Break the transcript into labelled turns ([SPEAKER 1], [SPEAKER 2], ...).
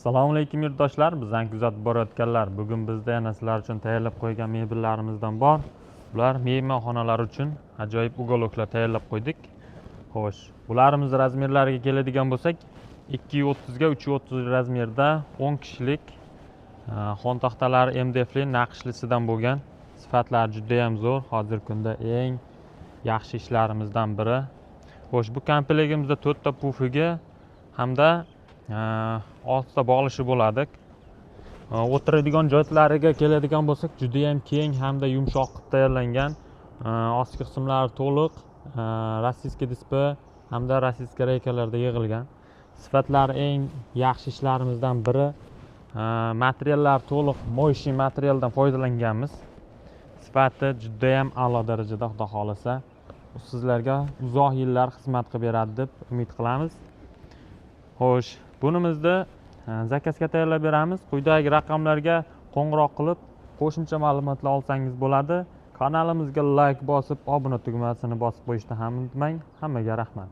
[SPEAKER 1] Assalomu alaykum yurtdoshlar, bizdan kuzatib borayotganlar. Bugun bizda yana sizlar uchun tayyorlab qo'ygan mebellarimizdan bor. Bular mehmonxonalar uchun ajoyib ugoloklar tayyorlab qo'ydik. Xo'sh, bularimiz razmerlariga keladigan bo'lsak, 230 ga 330 razmerda 10 kishilik xon taxtalari MDFli naqshlisidan bo'lgan. Sifatlari juda ham zo'r. Hozir kunda eng yaxshi ishlarimizdan biri. Xo'sh, bu komplegtimizda 4 ta pufiga hamda 6 ta bog'lishi bo'ladi. O'tiradigan joylariga keladigan bo'lsak, juda ham keng hamda yumshoq qilib tayyorlangan. Ostki qismlari to'liq rossiyskiy displey hamda rossiyskiy reykalarda yig'ilgan. Sifatlari eng yaxshi ishlarimizdan biri. Materiallar to'liq mo'yshin materialdan foydalanganmiz. Sifati juda ham a'lo darajada, xudo xolasa sizlarga uzoq yillar xizmat qilib beradi deb umid qilamiz. Xo'sh, bunimizni zakazga tayyorlab beramiz. Quyidagi raqamlarga qo'ng'iroq qilib, qo'shimcha ma'lumotlar olsangiz bo'ladi. Kanalimizga like bosib, obuna tugmasini bosib qo'yishni ham unutmang. Hammaga rahmat.